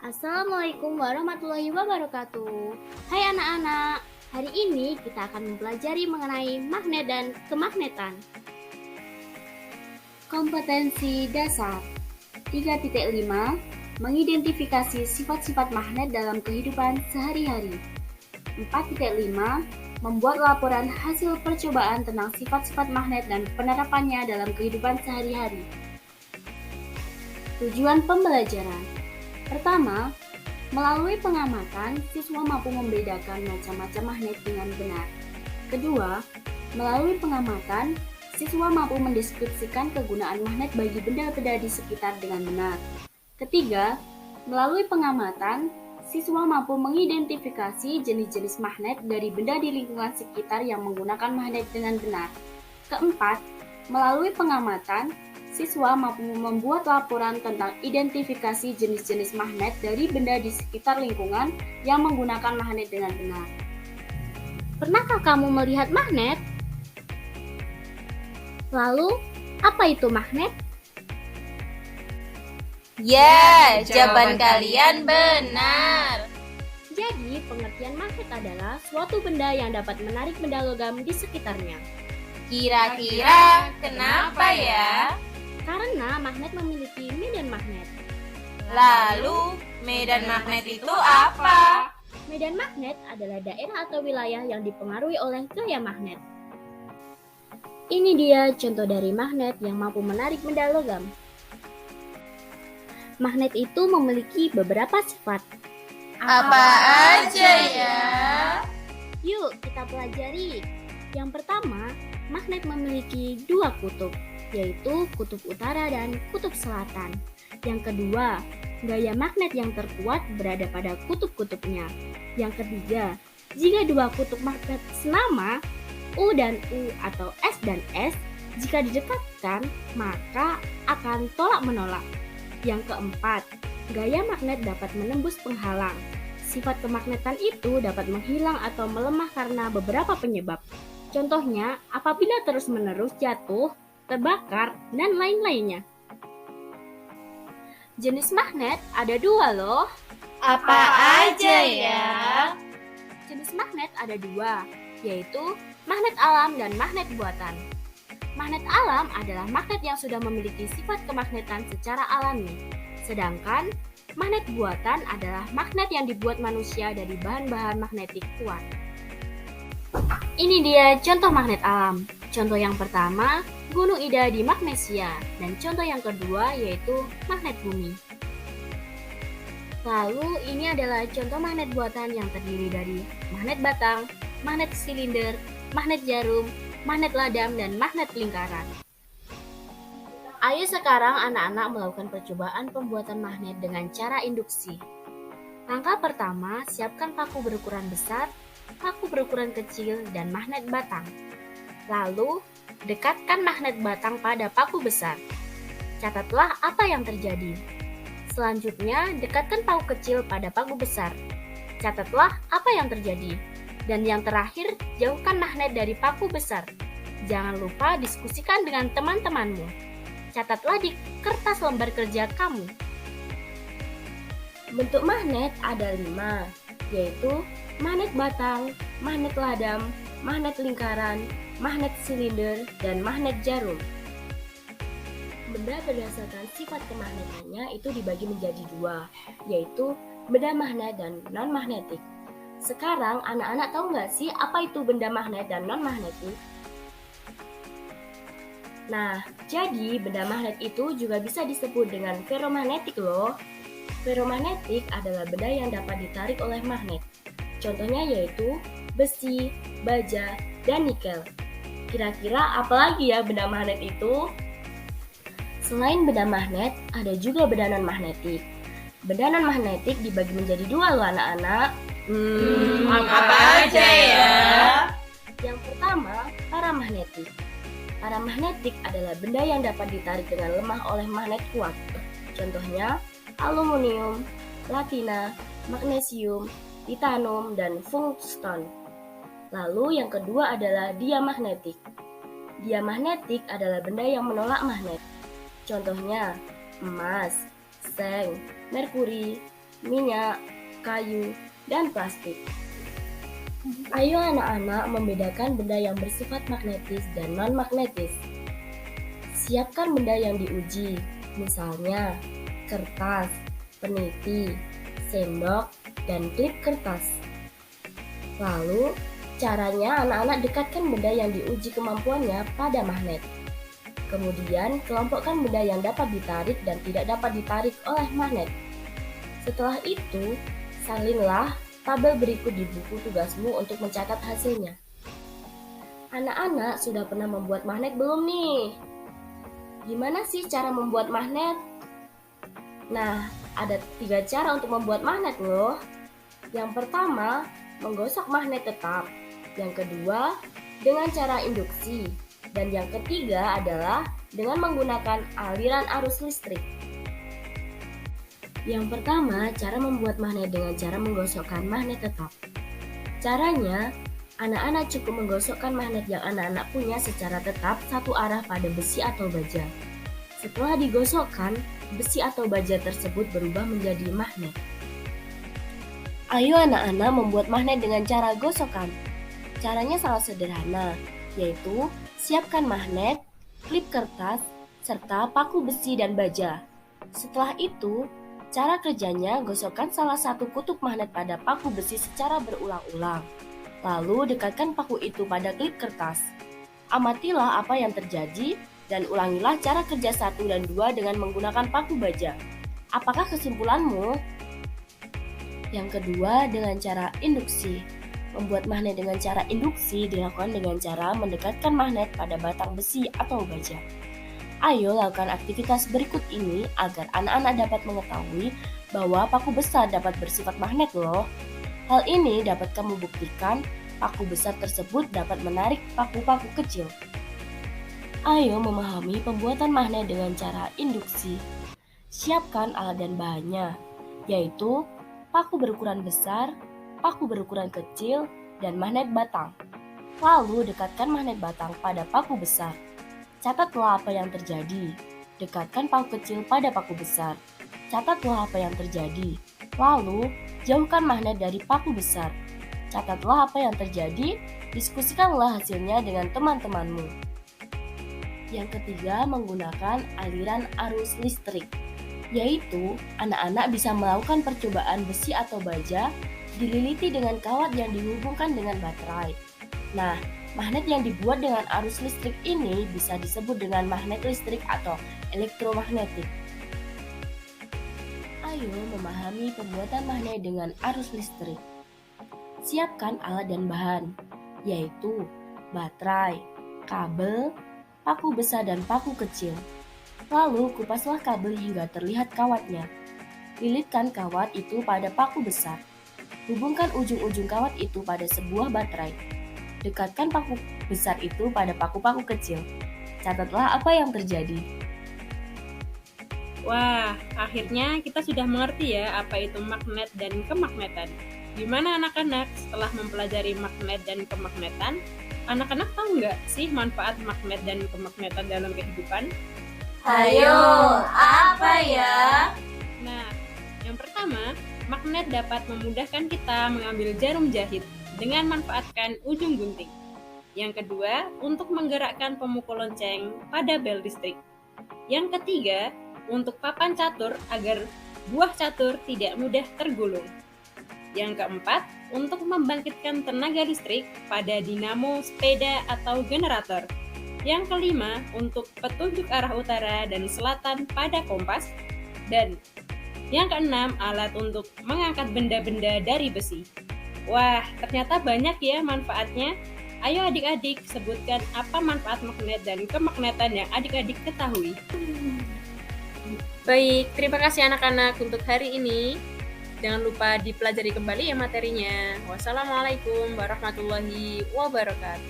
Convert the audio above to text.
Assalamualaikum warahmatullahi wabarakatuh. Hai anak-anak, hari ini kita akan mempelajari mengenai magnet dan kemagnetan. Kompetensi dasar 3.5 Mengidentifikasi sifat-sifat magnet dalam kehidupan sehari-hari. 4.5 Membuat laporan hasil percobaan tentang sifat-sifat magnet dan penerapannya dalam kehidupan sehari-hari. Tujuan pembelajaran. Pertama, melalui pengamatan, siswa mampu membedakan macam-macam magnet dengan benar. Kedua, melalui pengamatan, siswa mampu mendeskripsikan kegunaan magnet bagi benda-benda di sekitar dengan benar. Ketiga, melalui pengamatan, siswa mampu mengidentifikasi jenis-jenis magnet dari benda di lingkungan sekitar yang menggunakan magnet dengan benar. Keempat, melalui pengamatan, siswa mampu membuat laporan tentang identifikasi jenis-jenis magnet dari benda di sekitar lingkungan yang menggunakan magnet dengan benar. Pernahkah kamu melihat magnet? Lalu, apa itu magnet? Ya, jawaban kalian benar. Jadi, pengertian magnet adalah suatu benda yang dapat menarik benda logam di sekitarnya. Kira-kira kenapa ya? Karena magnet memiliki medan magnet. Lalu, medan magnet itu apa? Medan magnet adalah daerah atau wilayah yang dipengaruhi oleh gaya magnet. Ini dia contoh dari magnet yang mampu menarik benda logam. Magnet itu memiliki beberapa sifat. Apa aja ya? Yuk kita pelajari. Yang pertama, magnet memiliki dua kutub, yaitu kutub utara dan kutub selatan. Yang kedua, gaya magnet yang terkuat berada pada kutub-kutubnya. Yang ketiga, jika dua kutub magnet senama, U dan U atau S dan S, jika didekatkan, maka akan tolak-menolak. Yang keempat, gaya magnet dapat menembus penghalang. Sifat kemagnetan itu dapat menghilang atau melemah karena beberapa penyebab. Contohnya, apabila terus-menerus jatuh, terbakar, dan lain-lainnya. Jenis magnet ada dua loh. Apa aja ya? Jenis magnet ada dua, yaitu magnet alam dan magnet buatan. Magnet alam adalah magnet yang sudah memiliki sifat kemagnetan secara alami. Sedangkan magnet buatan adalah magnet yang dibuat manusia dari bahan-bahan magnetik kuat. Ini dia contoh magnet alam. Contoh yang pertama, Gunung Ida di Magnesia, dan contoh yang kedua yaitu magnet bumi. Lalu ini adalah contoh magnet buatan yang terdiri dari magnet batang, magnet silinder, magnet jarum, magnet ladam, dan magnet lingkaran. Ayo sekarang anak-anak melakukan percobaan pembuatan magnet dengan cara induksi. Langkah pertama, siapkan paku berukuran besar, paku berukuran kecil, dan magnet batang. Lalu, dekatkan magnet batang pada paku besar. Catatlah apa yang terjadi. Selanjutnya, dekatkan paku kecil pada paku besar. Catatlah apa yang terjadi. Dan yang terakhir, jauhkan magnet dari paku besar. Jangan lupa diskusikan dengan teman-temanmu. Catatlah di kertas lembar kerja kamu. Bentuk magnet ada 5, yaitu magnet batang, magnet ladam, magnet lingkaran, magnet silinder, dan magnet jarum. Benda berdasarkan sifat kemagnetannya itu dibagi menjadi dua, yaitu benda magnet dan non-magnetik. Sekarang anak-anak tahu nggak sih apa itu benda magnet dan non-magnetik? Nah, jadi benda magnet itu juga bisa disebut dengan ferromagnetik loh. Ferromagnetik adalah benda yang dapat ditarik oleh magnet. Contohnya yaitu besi, baja, dan nikel. Kira-kira apa lagi ya benda magnet itu? Selain benda magnet, ada juga benda non-magnetik. Benda non-magnetik dibagi menjadi dua loh anak-anak. Apa aja ya? Yang pertama, paramagnetik. Paramagnetik adalah benda yang dapat ditarik dengan lemah oleh magnet kuat. Contohnya, aluminium, platina, magnesium, titanium, dan tungsten. Lalu yang kedua adalah diamagnetik. Diamagnetik adalah benda yang menolak magnet. Contohnya, emas, seng, merkuri, minyak, kayu, dan plastik. Ayo anak-anak membedakan benda yang bersifat magnetis dan non-magnetis. Siapkan benda yang diuji, misalnya kertas, peniti, sendok, dan klip kertas. Lalu, caranya anak-anak dekatkan benda yang diuji kemampuannya pada magnet. Kemudian, kelompokkan benda yang dapat ditarik dan tidak dapat ditarik oleh magnet. Setelah itu, salinlah tabel berikut di buku tugasmu untuk mencatat hasilnya. Anak-anak sudah pernah membuat magnet belum nih? Gimana sih cara membuat magnet? Nah, ada 3 cara untuk membuat magnet loh. Yang pertama, menggosok magnet tetap. Yang kedua, dengan cara induksi. Dan yang ketiga adalah dengan menggunakan aliran arus listrik. Yang pertama, cara membuat magnet dengan cara menggosokkan magnet tetap. Caranya, anak-anak cukup menggosokkan magnet yang anak-anak punya secara tetap satu arah pada besi atau baja. Setelah digosokkan, besi atau baja tersebut berubah menjadi magnet. Ayo anak-anak membuat magnet dengan cara gosokan. Caranya sangat sederhana, yaitu siapkan magnet, klip kertas, serta paku besi dan baja. Setelah itu, cara kerjanya, gosokkan salah satu kutub magnet pada paku besi secara berulang-ulang. Lalu dekatkan paku itu pada klip kertas. Amatilah apa yang terjadi dan ulangilah cara kerja 1 dan 2 dengan menggunakan paku baja. Apakah kesimpulanmu? Yang kedua, dengan cara induksi. Membuat magnet dengan cara induksi dilakukan dengan cara mendekatkan magnet pada batang besi atau baja. Ayo lakukan aktivitas berikut ini agar anak-anak dapat mengetahui bahwa paku besar dapat bersifat magnet loh. Hal ini dapat kamu buktikan paku besar tersebut dapat menarik paku-paku kecil. Ayo memahami pembuatan magnet dengan cara induksi. Siapkan alat dan bahannya, yaitu paku berukuran besar, paku berukuran kecil, dan magnet batang. Lalu dekatkan magnet batang pada paku besar. Catatlah apa yang terjadi. Dekatkan paku kecil pada paku besar. Catatlah apa yang terjadi. Lalu, jauhkan magnet dari paku besar. Catatlah apa yang terjadi. Diskusikanlah hasilnya dengan teman-temanmu. Yang ketiga, menggunakan aliran arus listrik. Yaitu, anak-anak bisa melakukan percobaan besi atau baja dililiti dengan kawat yang dihubungkan dengan baterai. Nah, magnet yang dibuat dengan arus listrik ini bisa disebut dengan magnet listrik atau elektromagnetik. Ayo memahami pembuatan magnet dengan arus listrik. Siapkan alat dan bahan, yaitu baterai, kabel, paku besar dan paku kecil. Lalu kupaslah kabel hingga terlihat kawatnya. Lilitkan kawat itu pada paku besar. Hubungkan ujung-ujung kawat itu pada sebuah baterai. Dekatkan paku besar itu pada paku-paku kecil. Catatlah apa yang terjadi. Wah, akhirnya kita sudah mengerti ya apa itu magnet dan kemagnetan. Gimana anak-anak setelah mempelajari magnet dan kemagnetan? Anak-anak tahu nggak sih manfaat magnet dan kemagnetan dalam kehidupan? Ayo, apa ya? Nah, yang pertama, magnet dapat memudahkan kita mengambil jarum jahit dengan manfaatkan ujung gunting. Yang kedua, untuk menggerakkan pemukul lonceng pada bel listrik. Yang ketiga, untuk papan catur agar buah catur tidak mudah tergulung. Yang keempat, untuk membangkitkan tenaga listrik pada dinamo, sepeda, atau generator. Yang kelima, untuk petunjuk arah utara dan selatan pada kompas. Dan yang keenam, alat untuk mengangkat benda-benda dari besi. Wah, ternyata banyak ya manfaatnya. Ayo adik-adik, sebutkan apa manfaat magnet dan kemagnetan yang adik-adik ketahui. Baik, terima kasih anak-anak untuk hari ini. Jangan lupa dipelajari kembali ya materinya. Wassalamualaikum warahmatullahi wabarakatuh.